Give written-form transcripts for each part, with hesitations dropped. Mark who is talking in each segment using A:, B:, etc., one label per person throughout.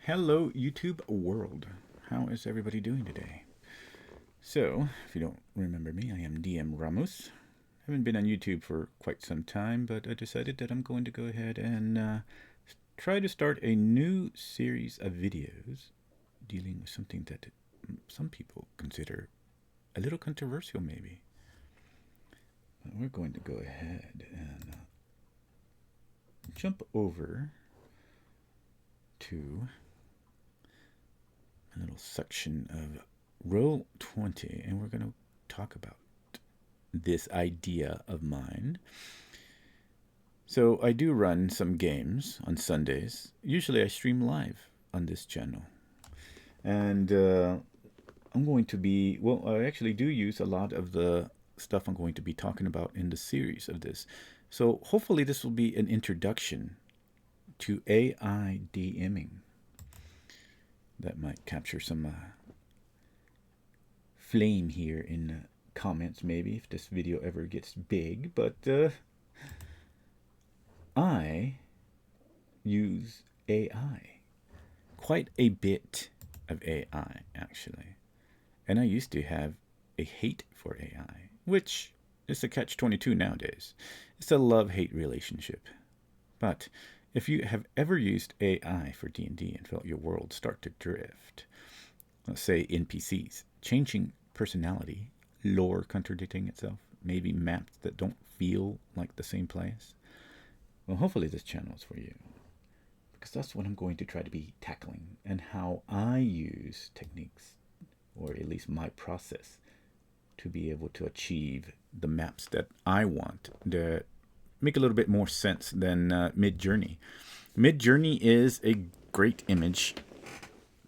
A: Hello, YouTube world. How is everybody doing today? So, if you don't remember me, I am DM Ramos. I haven't been on YouTube for quite some time, but I decided that I'm going to go ahead and try to start a new series of videos dealing with something that some people consider a little controversial, maybe. But we're going to go ahead and jump over to a little section of Roll 20, and we're going to talk about this idea of mine. So, I do run some games on Sundays. Usually, I stream live on this channel. And I'm going to be, well, I actually do use a lot of the stuff I'm going to be talking about in the series of this. So, hopefully, this will be an introduction to AI DMing that might capture some flame here in the comments, maybe, if this video ever gets big. But I use AI, quite a bit of AI, actually. And I used to have a hate for AI, which is a catch-22 nowadays. It's a love-hate relationship. But if you have ever used AI for D&D and felt your world start to drift, let's say NPCs, changing personality, lore contradicting itself, maybe maps that don't feel like the same place, well, hopefully this channel is for you. Because that's what I'm going to try to be tackling, and how I use techniques, or at least my process, to be able to achieve the maps that I want that make a little bit more sense than Midjourney. Midjourney is a great image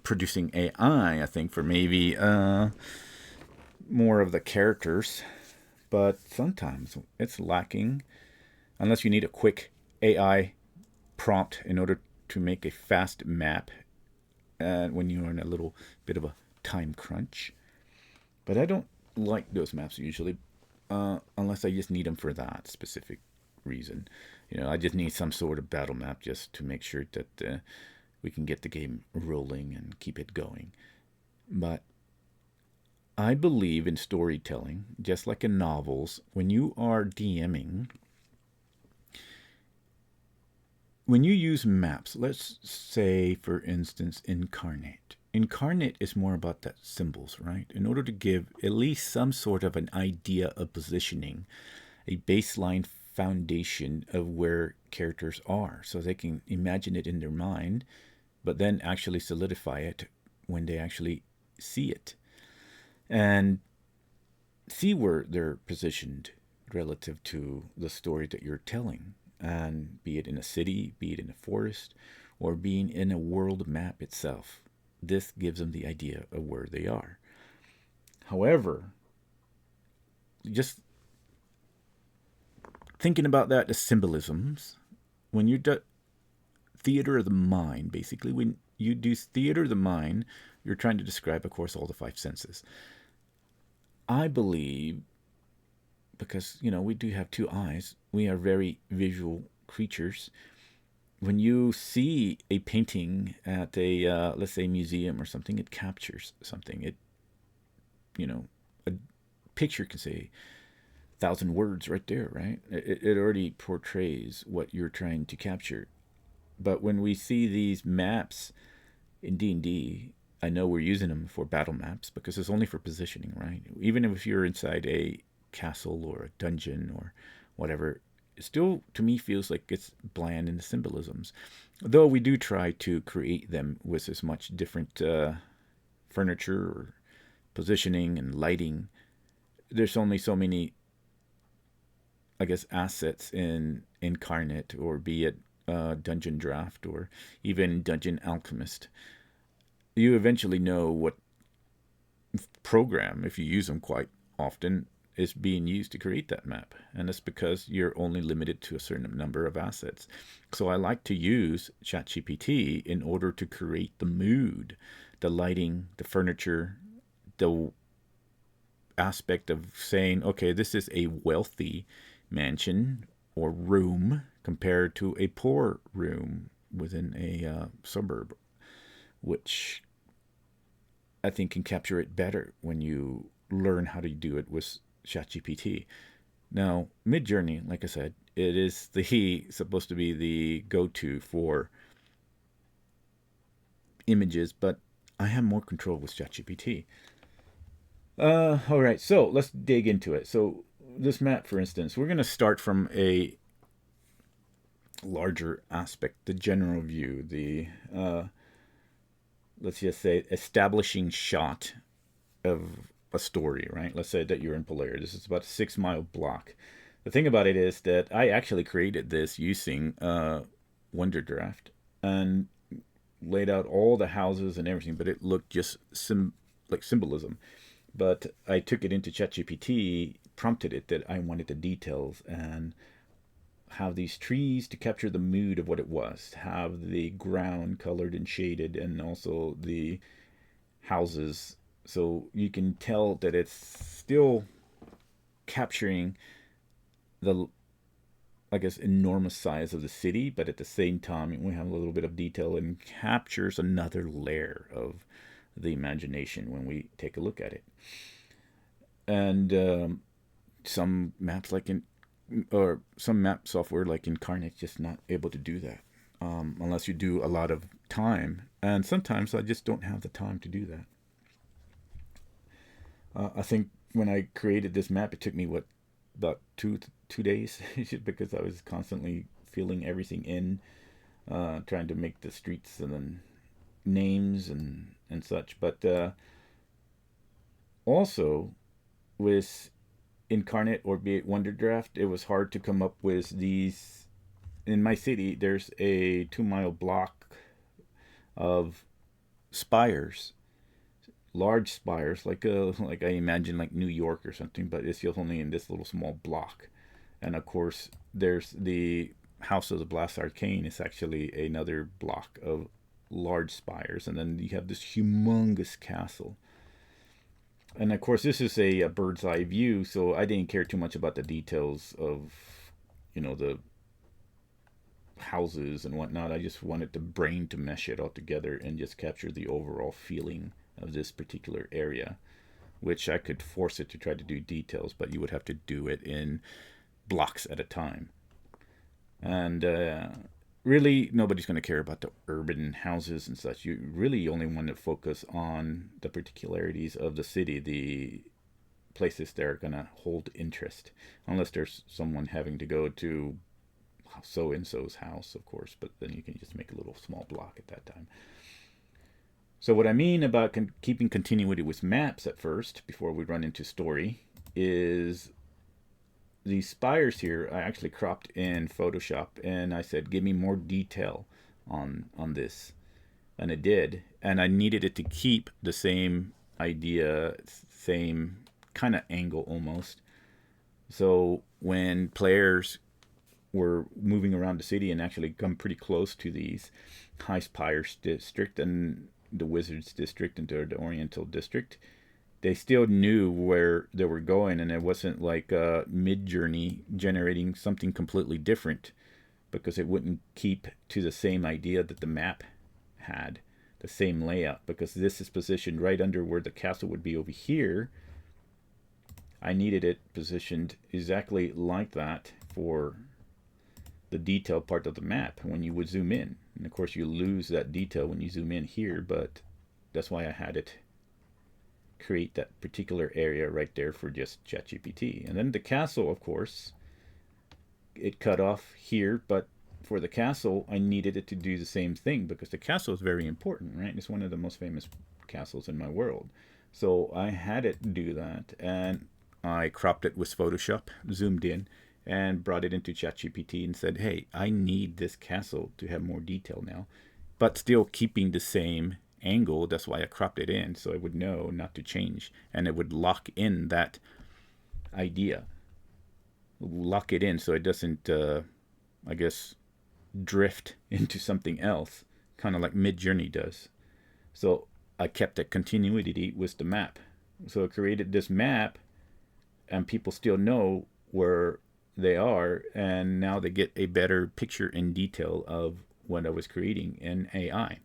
A: producing AI, I think, for maybe more of the characters, but sometimes it's lacking unless you need a quick AI prompt in order to make a fast map when you're in a little bit of a time crunch. But I don't like those maps usually unless I just need them for that specific reason. I just need some sort of battle map just to make sure that we can get the game rolling and keep it going. But I believe in storytelling, just like in novels. When you are DMing, when you use maps, let's say, for instance, Incarnate. Incarnate is more about that symbols, right? In order to give at least some sort of an idea of positioning, a baseline foundation of where characters are, so they can imagine it in their mind, but then actually solidify it when they actually see it. And see where they're positioned relative to the story that you're telling. And be it in a city, be it in a forest, or being in a world map itself. This gives them the idea of where they are. However, just thinking about that, the symbolisms, when you do theater of the mind, basically, when you do theater of the mind, you're trying to describe, of course, all the five senses. I believe, because, we do have two eyes, we are very visual creatures. When you see a painting at a, let's say, museum or something, it captures something. A picture can say 1,000 words right there, right? It already portrays what you're trying to capture. But when we see these maps in D&D, I know we're using them for battle maps because it's only for positioning, right? Even if you're inside a castle or a dungeon or whatever, it still, to me, feels like it's bland in the symbolisms. Though we do try to create them with as much different furniture or positioning and lighting. There's only so many, I guess, assets in Incarnate, or be it Dungeon Draft or even Dungeon Alchemist. You eventually know what program, if you use them quite often, is being used to create that map. And that's because you're only limited to a certain number of assets. So I like to use ChatGPT in order to create the mood, the lighting, the furniture, the aspect of saying, okay, this is a wealthy mansion or room compared to a poor room within a suburb, which I think can capture it better when you learn how to do it with ChatGPT. Now, Midjourney, like I said, it is the supposed to be the go-to for images, but I have more control with ChatGPT. All right, so let's dig into it. So this map, for instance, we're going to start from a larger aspect, the general view, the let's just say establishing shot of a story, right? Let's say that you're in Polaris. This is about a 6 mile block. The thing about it is that I actually created this using Wonderdraft and laid out all the houses and everything, but it looked just like symbolism. But I took it into ChatGPT, prompted it that I wanted the details and have these trees to capture the mood of what it was, have the ground colored and shaded, and also the houses. So you can tell that it's still capturing the, I guess, enormous size of the city, but at the same time, we have a little bit of detail and captures another layer of the imagination when we take a look at it. And some maps like in, or some map software like Incarnate just not able to do that unless you do a lot of time. And sometimes I just don't have the time to do that. I think when I created this map, it took me about two days because I was constantly filling everything in, trying to make the streets and then names and such. But also with Incarnate or be it Wonderdraft, it was hard to come up with these. In my city, there's a 2 mile block of spires, large spires, like I imagine like New York or something, but it's just only in this little small block. And of course, there's the House of the Blast Arcane. It's actually another block of large spires, and then you have this humongous castle. And of course, this is a bird's eye view, so I didn't care too much about the details of, the houses and whatnot. I just wanted the brain to mesh it all together and just capture the overall feeling of this particular area, which I could force it to try to do details, but you would have to do it in blocks at a time. And really, nobody's going to care about the urban houses and such. You really only want to focus on the particularities of the city, the places that are going to hold interest, unless there's someone having to go to so and so's house, of course, but then you can just make a little small block at that time. So what I mean about keeping continuity with maps at first, before we run into story, is these spires here I actually cropped in Photoshop, and I said, give me more detail on this. And it did. And I needed it to keep the same idea, same kind of angle almost. So when players were moving around the city and actually come pretty close to these high spires district and the Wizards district and the Oriental district, they still knew where they were going, and it wasn't like Midjourney generating something completely different, because it wouldn't keep to the same idea that the map had, the same layout, because this is positioned right under where the castle would be over here. I needed it positioned exactly like that for the detail part of the map when you would zoom in. And of course you lose that detail when you zoom in here, but that's why I had it create that particular area right there for just ChatGPT. And then the castle, of course, it cut off here, but for the castle, I needed it to do the same thing because the castle is very important, right? It's one of the most famous castles in my world. So I had it do that, and I cropped it with Photoshop, zoomed in, and brought it into ChatGPT and said, hey, I need this castle to have more detail now, but still keeping the same angle. That's why I cropped it in, so it would know not to change, and it would lock in that idea. Lock it in so it doesn't, I guess, drift into something else, kind of like Midjourney does. So I kept that continuity with the map. So I created this map, and people still know where they are, and now they get a better picture in detail of what I was creating in AI.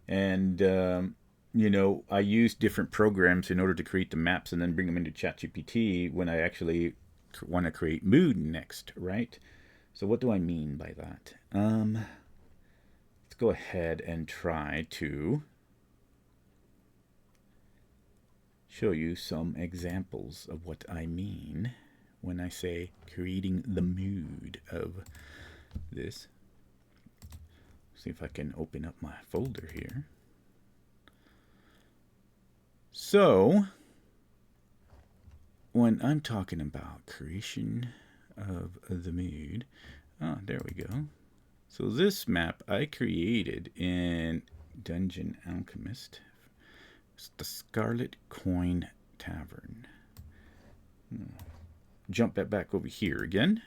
A: And I use different programs in order to create the maps and then bring them into ChatGPT when I actually want to create mood next, right? So what do I mean by that? Let's go ahead and try to show you some examples of what I mean when I say creating the mood of this. See if I can open up my folder here. So, when I'm talking about creation of the mood, there we go. So this map I created in Dungeon Alchemist. It's the Scarlet Coin Tavern. Jump that back over here again.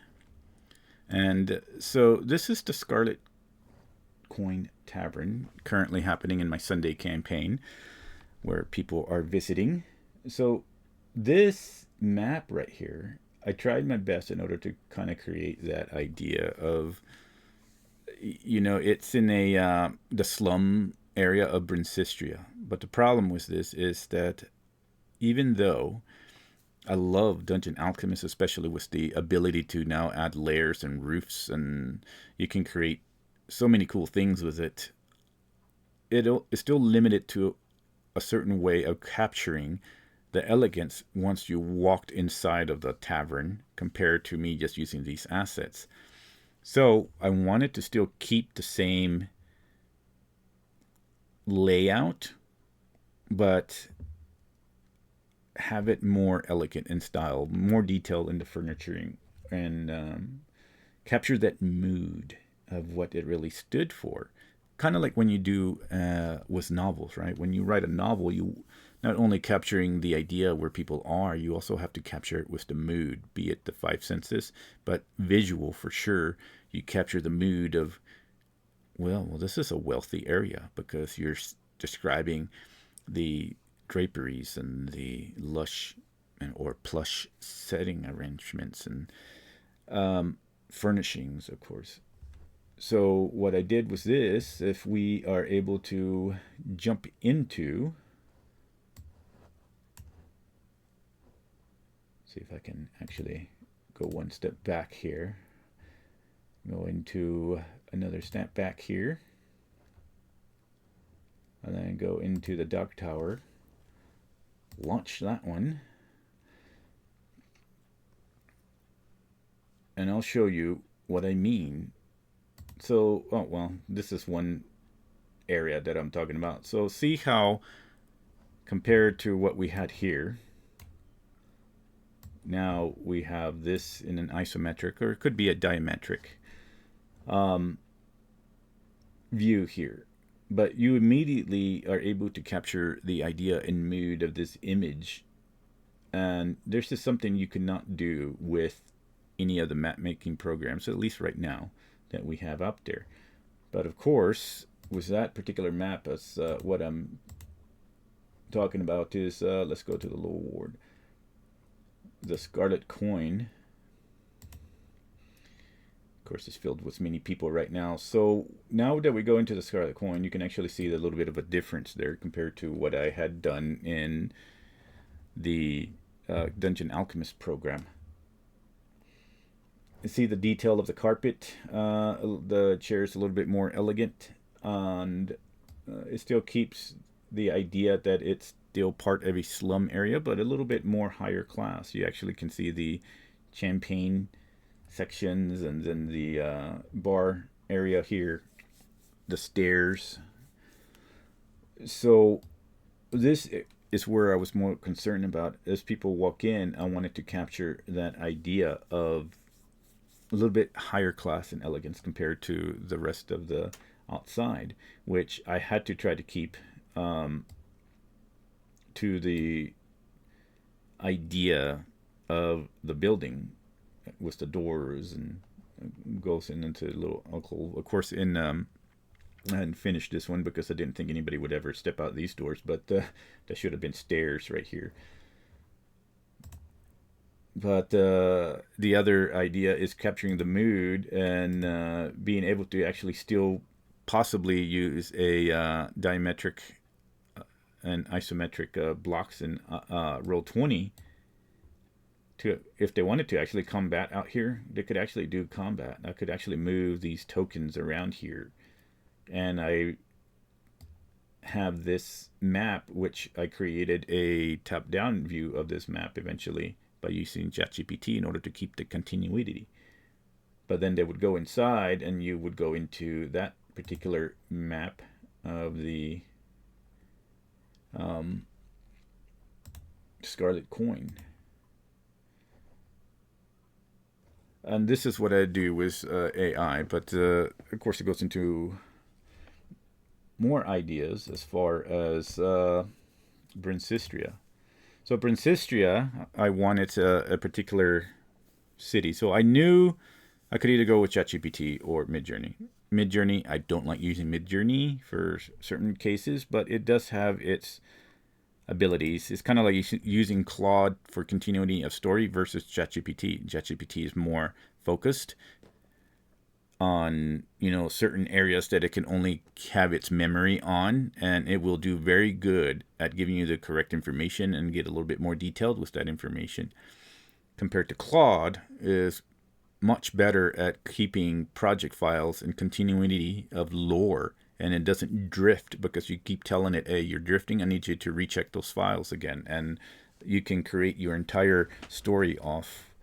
A: And so this is the Scarlet Coin Tavern currently happening in my Sunday campaign where people are visiting. So this map right here, I tried my best in order to kind of create that idea of, it's in the slum area of Brinsistria. But the problem with this is that even though I love Dungeon Alchemist, especially with the ability to now add layers and roofs, and you can create so many cool things with it, it's still limited to a certain way of capturing the elegance once you walked inside of the tavern compared to me just using these assets. So I wanted to still keep the same layout, but have it more elegant in style, more detail in the furnituring, and capture that mood of what it really stood for. Kind of like when you do with novels, right? When you write a novel, you not only capturing the idea where people are, you also have to capture it with the mood, be it the five senses, but visual for sure. You capture the mood of, well, this is a wealthy area because you're describing the draperies and the lush or plush setting arrangements and furnishings, of course. So what I did was this: if we are able to jump into, see if I can actually go one step back here, go into another step back here, and then go into the dock tower, launch that one, and I'll show you what I mean. So, this is one area that I'm talking about. So see how compared to what we had here, now we have this in an isometric, or it could be a diametric view here. But you immediately are able to capture the idea and mood of this image. And there's just something you cannot do with any of the map making programs, at least right now, that we have up there. But of course, with that particular map, as what I'm talking about is, let's go to the lower ward. The Scarlet Coin, of course, is filled with many people right now. So now that we go into the Scarlet Coin, you can actually see a little bit of a difference there compared to what I had done in the Dungeon Alchemist program. You see the detail of the carpet. The chair is a little bit more elegant, and it still keeps the idea that it's still part of a slum area, but a little bit more higher class. You actually can see the champagne sections, and then the bar area here, the stairs. So this is where I was more concerned about. As people walk in, I wanted to capture that idea of a little bit higher class and elegance compared to the rest of the outside, which I had to try to keep to the idea of the building with the doors, and goes into a little alcove. Of course, I hadn't finished this one because I didn't think anybody would ever step out these doors, but there should have been stairs right here. But the other idea is capturing the mood and being able to actually still possibly use a diametric and isometric blocks in roll 20 to, if they wanted to actually combat out here, they could actually do combat. I could actually move these tokens around here. And I have this map, which I created a top-down view of this map eventually by using ChatGPT in order to keep the continuity. But then they would go inside, and you would go into that particular map of the Scarlet Coin. And this is what I do with AI, but of course it goes into more ideas as far as Brinsistria. So Brinsistria, I wanted a particular city. So I knew I could either go with ChatGPT or Midjourney. Midjourney, I don't like using Midjourney for certain cases, but it does have its abilities. It's kind of like using Claude for continuity of story versus ChatGPT. ChatGPT is more focused on, you know, certain areas that it can only have its memory on, and it will do very good at giving you the correct information and get a little bit more detailed with that information. Compared to Claude, is much better at keeping project files and continuity of lore, and it doesn't drift because you keep telling it, hey, you're drifting, I need you to recheck those files again. And you can create your entire story off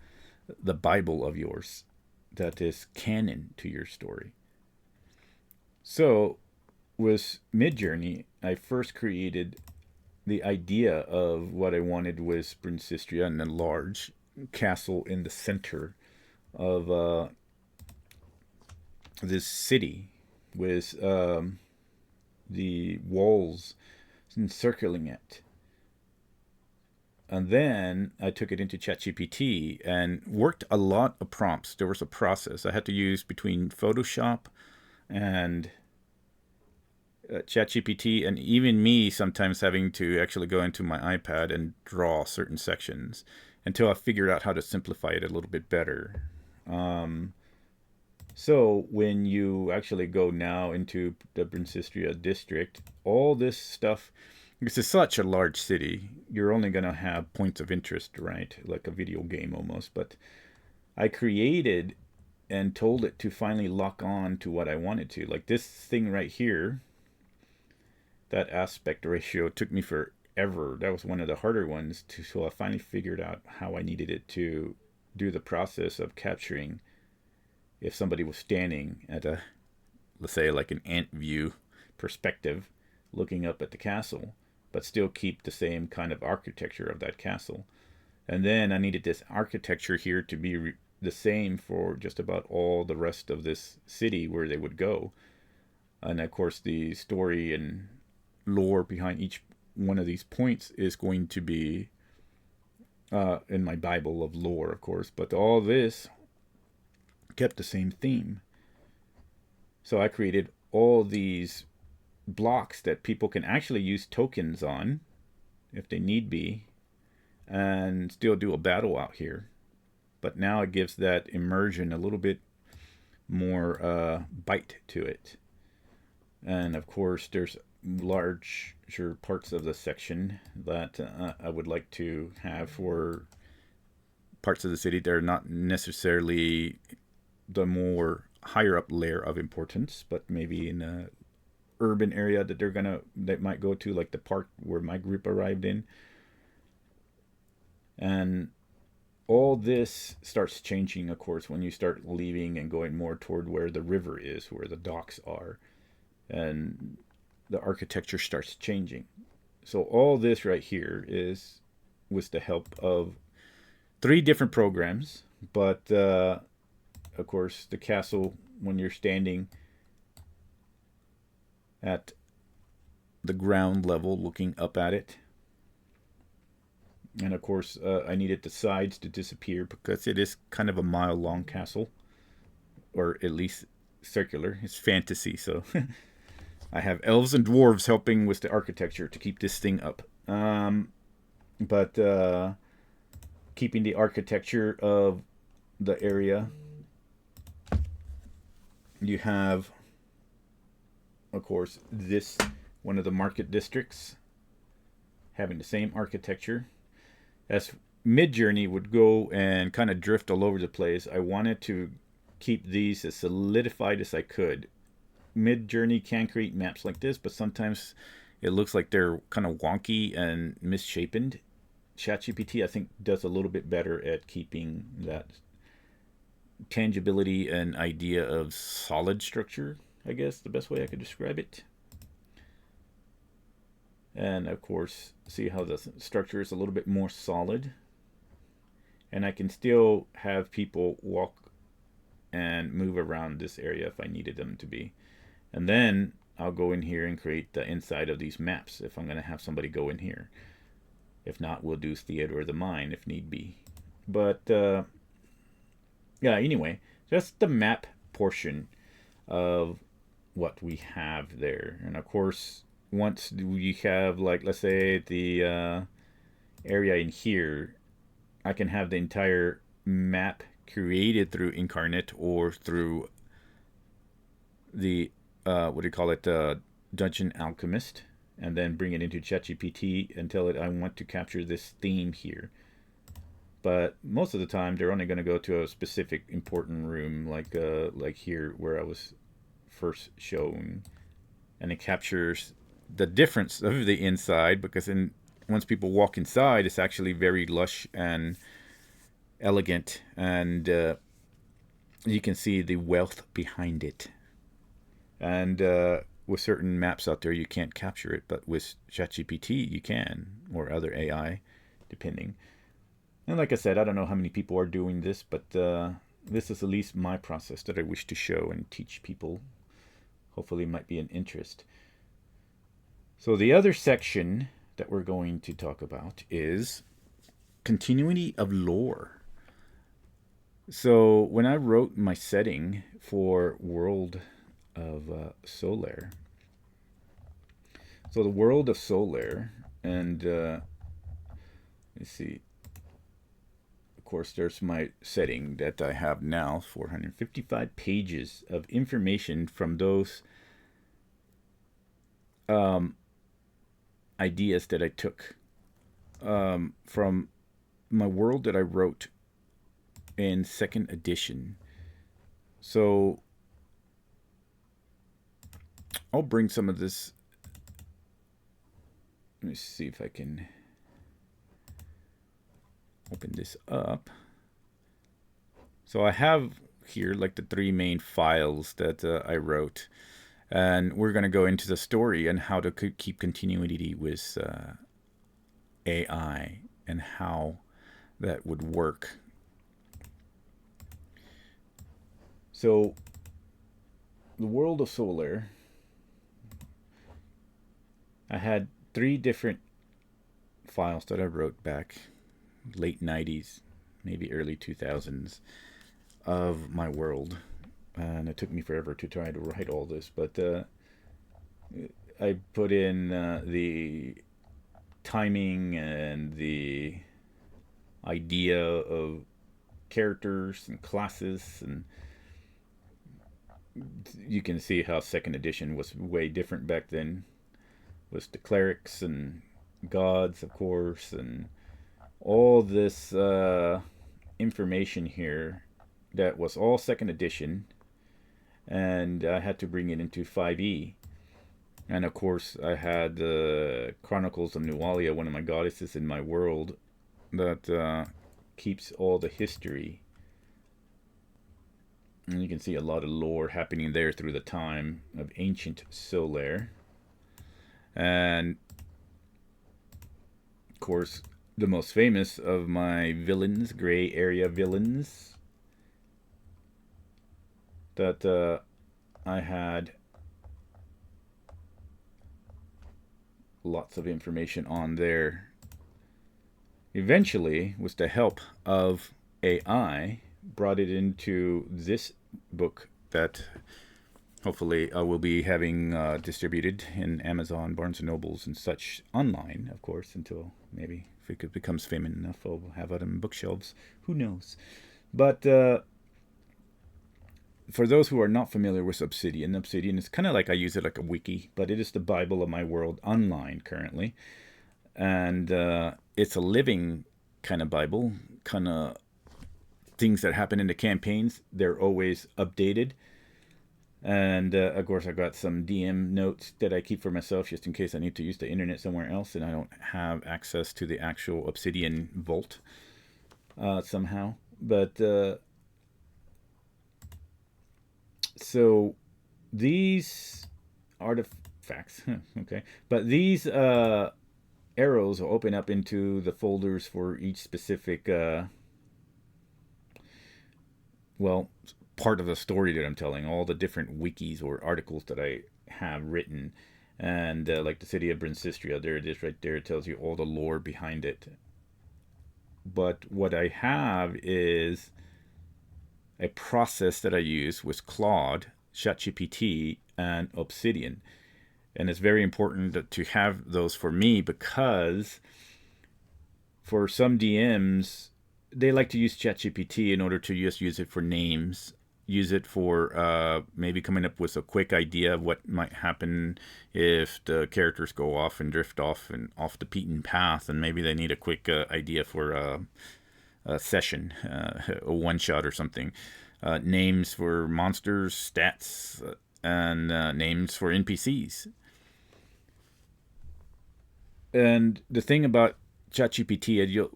A: the Bible of yours that is canon to your story. So with Midjourney, I first created the idea of what I wanted with Brinsistria and a large castle in the center of this city with the walls encircling it. And then I took it into ChatGPT and worked a lot of prompts. There was a process. I had to use between Photoshop and ChatGPT, and even me sometimes having to actually go into my iPad and draw certain sections until I figured out how to simplify it a little bit better. So when you actually go now into the Brinsistria district, all this stuff, this is such a large city, you're only going to have points of interest, right? Like a video game almost. But I created and told it to finally lock on to what I wanted to. Like this thing right here, that aspect ratio took me forever. That was one of the harder ones. So I finally figured out how I needed it to do the process of capturing if somebody was standing at a, let's say, like an ant view perspective, looking up at the castle, but still keep the same kind of architecture of that castle. And then I needed this architecture here to be the same for just about all the rest of this city where they would go. And of course, the story and lore behind each one of these points is going to be in my Bible of lore, of course. But all this kept the same theme. So I created all these blocks that people can actually use tokens on if they need be and still do a battle out here. But now it gives that immersion a little bit more bite to it. And of course, there's larger parts of the section that I would like to have for parts of the city that are not necessarily the more higher up layer of importance, but maybe in a urban area that might go to, like the park where my group arrived in. And all this starts changing, of course, when you start leaving and going more toward where the river is, where the docks are, and the architecture starts changing. So all this right here is with the help of 3 different programs, but of course, the castle, when you're standing at the ground level looking up at it. And of course, I needed the sides to disappear because it is kind of a mile-long castle, or at least circular. It's fantasy, so I have elves and dwarves helping with the architecture to keep this thing up. But keeping the architecture of the area. You have, of course, this one of the market districts having the same architecture. As Midjourney would go and kind of drift all over the place, I wanted to keep these as solidified as I could. Midjourney can create maps like this, but sometimes it looks like they're kind of wonky and misshapen. ChatGPT, I think, does a little bit better at keeping that tangibility and idea of solid structure, I guess the best way I could describe it. And of course, see how the structure is a little bit more solid. And I can still have people walk and move around this area if I needed them to be. And then I'll go in here and create the inside of these maps if I'm going to have somebody go in here. If not, we'll do theater of the mind if need be. But yeah, anyway, just the map portion of what we have there. And of course, once we have, like, let's say the area in here, I can have the entire map created through Incarnate or through the what do you call it, Dungeon Alchemist, and then bring it into ChatGPT and tell it I want to capture this theme here. But most of the time, they're only going to go to a specific important room, like here where I was first shown, and it captures the difference of the inside, because once people walk inside, it's actually very lush and elegant, and you can see the wealth behind it. And with certain maps out there, you can't capture it, but with ChatGPT, you can, or other AI, depending. And like I said, I don't know how many people are doing this, but this is at least my process that I wish to show and teach people. Hopefully it might be an interest. So the other section that we're going to talk about is continuity of lore. So when I wrote my setting for World of Solare, so the World of Solare, and let's see, of course there's my setting that I have now, 455 pages of information from those ideas that I took from my world that I wrote in 2nd edition. So I'll bring some of this. Let me see if I can open this up. So I have here like the 3 main files that I wrote. And we're going to go into the story and how to keep continuity with AI and how that would work. So, the World of Solare, I had 3 different files that I wrote back late 90s, maybe early 2000s of my world. And it took me forever to try to write all this, but I put in the timing and the idea of characters and classes, and you can see how 2nd edition was way different back then. Was the clerics and gods, of course, and all this information here that was all 2nd edition. And I had to bring it into 5e. And of course, I had the Chronicles of Nualia, one of my goddesses in my world, that keeps all the history. And you can see a lot of lore happening there through the time of ancient Solare. And of course, the most famous of my villains, gray area villains, that I had lots of information on there. Eventually, with the help of AI, brought it into this book that hopefully I will be having distributed in Amazon, Barnes & Nobles, and such online, of course, until maybe If it becomes famous enough, I'll have it on bookshelves. Who knows? But for those who are not familiar with Obsidian, Obsidian is kind of like, I use it like a wiki, but it is the Bible of my world online currently. And it's a living kind of Bible, kind of things that happen in the campaigns. They're always updated. And of course, I got some DM notes that I keep for myself just in case I need to use the internet somewhere else and I don't have access to the actual Obsidian vault somehow. But so these artifacts, okay, but these arrows will open up into the folders for each specific, part of the story that I'm telling, all the different wikis or articles that I have written. And like the city of Brinsistria, there it is right there. It tells you all the lore behind it. But what I have is a process that I use with Claude, ChatGPT, and Obsidian. And it's very important to have those for me because for some DMs, they like to use ChatGPT in order to just use it for names, use it for maybe coming up with a quick idea of what might happen if the characters go off and drift off and off the beaten path, and maybe they need a quick idea for a session, a one-shot or something. Names for monsters, stats, and names for NPCs. And the thing about ChatGPT,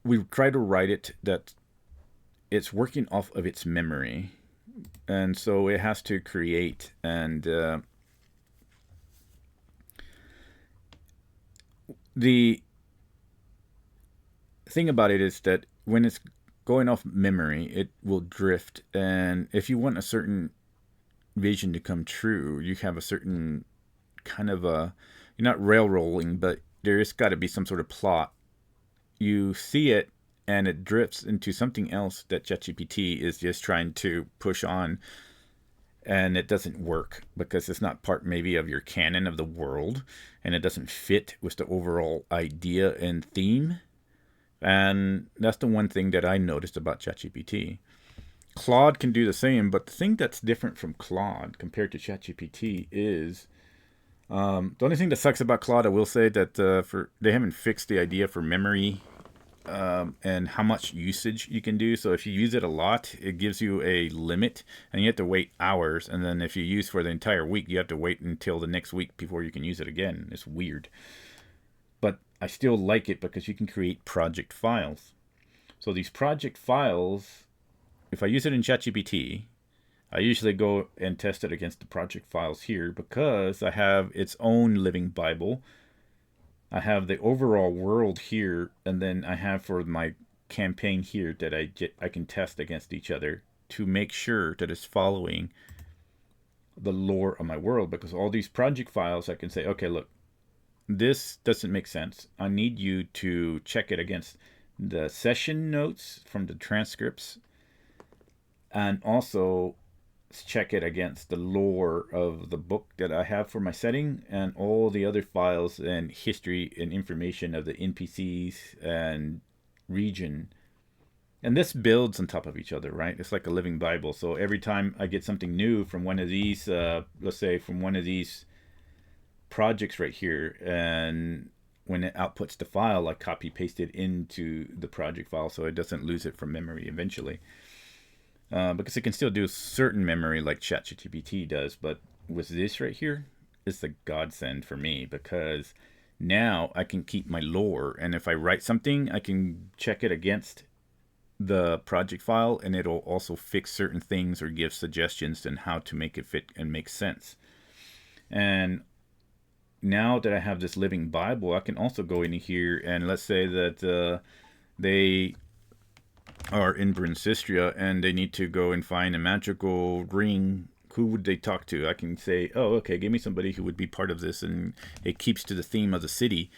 A: we try to write it that it's working off of its memory. And so it has to create. And the thing about it is that when it's going off memory, it will drift. And if you want a certain vision to come true, you have a certain kind of a, you're not railroading, but there's got to be some sort of plot. You see it and it drifts into something else that ChatGPT is just trying to push on, and it doesn't work because it's not part maybe of your canon of the world, and it doesn't fit with the overall idea and theme. And that's the one thing that I noticed about ChatGPT. Claude can do the same, but the thing that's different from Claude compared to ChatGPT is the only thing that sucks about Claude, I will say that they haven't fixed the idea for memory and how much usage you can do. So if you use it a lot, it gives you a limit, and you have to wait hours. And then if you use for the entire week, you have to wait until the next week before you can use it again. It's weird. But I still like it because you can create project files. So these project files, if I use it in ChatGPT, I usually go and test it against the project files here because I have its own living Bible. I have the overall world here, and then I have for my campaign here that I can test against each other to make sure that it's following the lore of my world. Because all these project files, I can say, okay, look, this doesn't make sense. I need you to check it against the session notes from the transcripts, and also check it against the lore of the book that I have for my setting, and all the other files and history and information of the NPCs and region. And this builds on top of each other, right? It's like a living Bible. So every time I get something new from one of these, let's say from one of these projects right here, and when it outputs the file, I copy paste it into the project file so it doesn't lose it from memory eventually. Because it can still do certain memory like ChatGPT does, but with this right here, it's a godsend for me because now I can keep my lore, and if I write something, I can check it against the project file, and it'll also fix certain things or give suggestions on how to make it fit and make sense. And now that I have this living Bible, I can also go in here and let's say that they are in Brinsistria and they need to go and find a magical ring. Who would they talk to? I can say, oh, okay, give me somebody who would be part of this, and it keeps to the theme of the city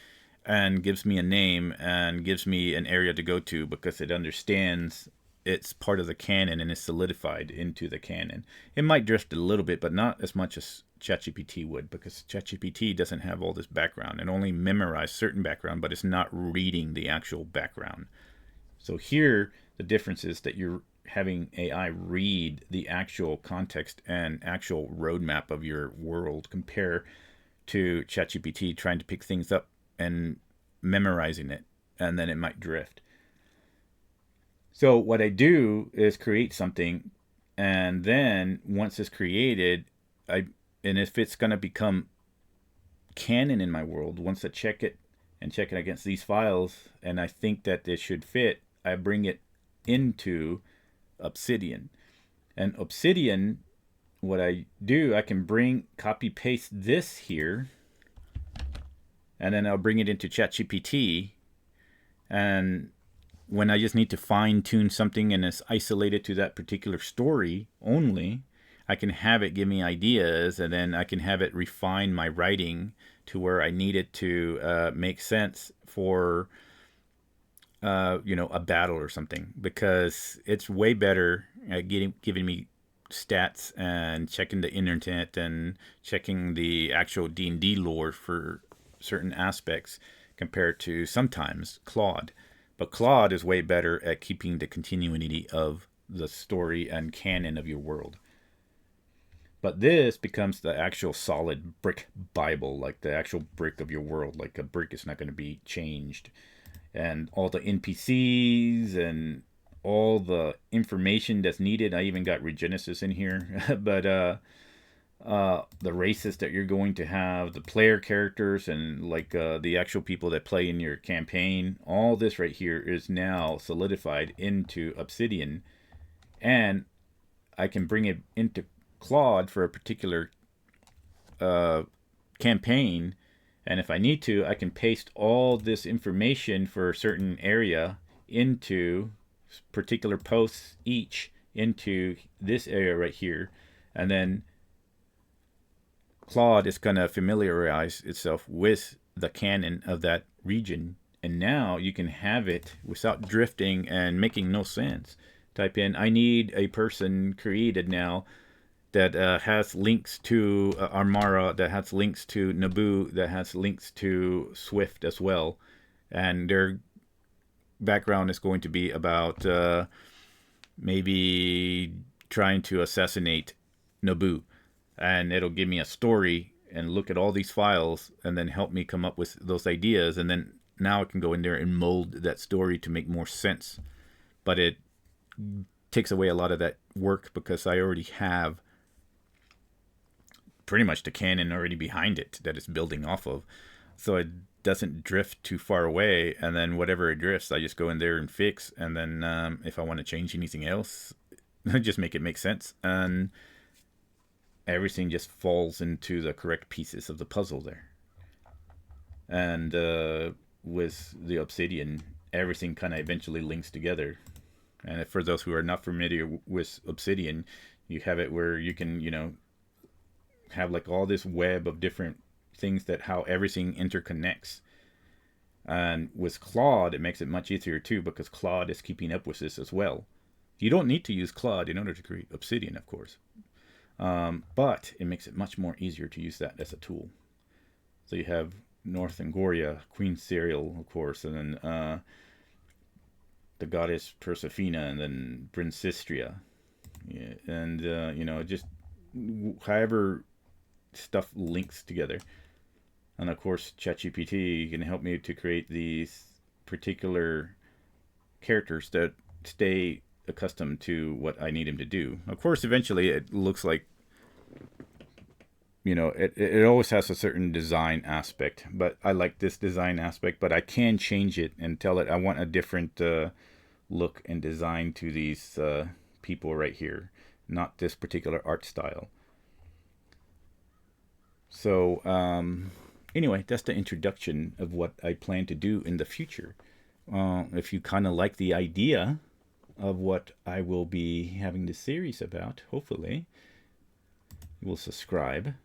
A: and gives me a name and gives me an area to go to because it understands it's part of the canon and is solidified into the canon. It might drift a little bit, but not as much as ChatGPT would, because ChatGPT doesn't have all this background. It only memorized certain background, but it's not reading the actual background. So here, the difference is that you're having AI read the actual context and actual roadmap of your world, compare to ChatGPT trying to pick things up and memorizing it, and then it might drift. So what I do is create something, and then once it's created, and if it's going to become canon in my world, once I check it and check it against these files, and I think that it should fit, I bring it into Obsidian. And Obsidian, what I do, I can copy paste this here, and then I'll bring it into ChatGPT, and when I just need to fine tune something and it's isolated to that particular story only, I can have it give me ideas, and then I can have it refine my writing to where I need it to make sense for a battle or something, because it's way better at giving me stats and checking the internet and checking the actual D&D lore for certain aspects compared to sometimes Claude. But Claude is way better at keeping the continuity of the story and canon of your world. But this becomes the actual solid brick Bible, like the actual brick of your world. Like a brick is not going to be changed. And all the NPCs and all the information that's needed. I even got Regenesis in here. But the races that you're going to have, the player characters, and like the actual people that play in your campaign. All this right here is now solidified into Obsidian. And I can bring it into Claude for a particular campaign, and if I need to, I can paste all this information for a certain area into particular posts each into this area right here, and then Claude is going to familiarize itself with the canon of that region, and now you can have it without drifting and making no sense. Type in, I need a person created now that has links to Armara, that has links to Naboo, that has links to Swift as well. And their background is going to be about maybe trying to assassinate Naboo. And it'll give me a story and look at all these files and then help me come up with those ideas. And then now I can go in there and mold that story to make more sense. But it takes away a lot of that work because I already have pretty much the canon already behind it that it's building off of, so it doesn't drift too far away. And then whatever it drifts, I just go in there and fix, and then if I want to change anything else, I just make it make sense, and everything just falls into the correct pieces of the puzzle there. And with the Obsidian, everything kind of eventually links together. And for those who are not familiar with Obsidian, you have it where you can have like all this web of different things that how everything interconnects. And with Claude, it makes it much easier too, because Claude is keeping up with this as well. You don't need to use Claude in order to create Obsidian, of course, but it makes it much more easier to use that as a tool. So you have North Angoria, Queen Serial, of course, and then the goddess Persephina, and then Brinsistria, yeah, and just however stuff links together. And of course, ChatGPT can help me to create these particular characters that stay accustomed to what I need him to do. Of course, eventually it looks like, it always has a certain design aspect, but I like this design aspect, but I can change it and tell it I want a different look and design to these people right here, not this particular art style. So anyway, that's the introduction of what I plan to do in the future. If you kind of like the idea of what I will be having this series about, hopefully you will subscribe.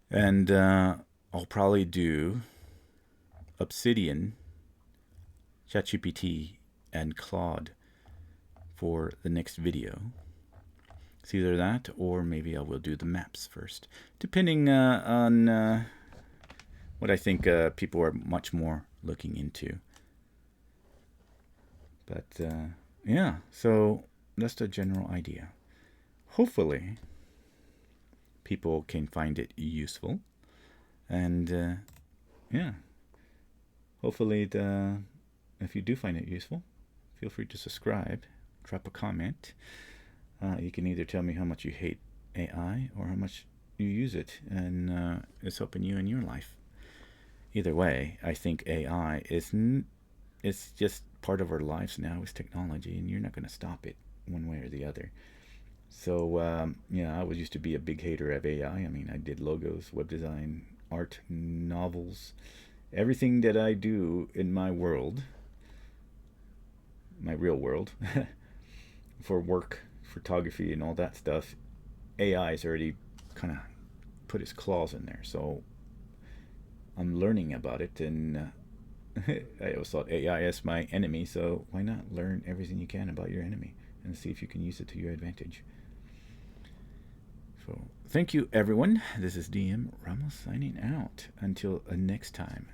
A: And I'll probably do Obsidian, ChatGPT, and Claude for the next video. It's either that or maybe I will do the maps first, depending on what I think people are much more looking into. But yeah, so that's the general idea. Hopefully, people can find it useful. And yeah, hopefully, if you do find it useful, feel free to subscribe, drop a comment. You can either tell me how much you hate AI or how much you use it and it's helping you in your life. Either way, I think AI it's just part of our lives now. It's technology, and you're not going to stop it one way or the other. So yeah, I was used to be a big hater of AI. I mean, I did logos, web design, art, novels, everything that I do in my world, my real world, for work, photography, and all that stuff. AI has already kind of put its claws in there. So I'm learning about it, and I always thought AI is my enemy. So why not learn everything you can about your enemy and see if you can use it to your advantage? So thank you, everyone. This is DM Ramos signing out. Until next time.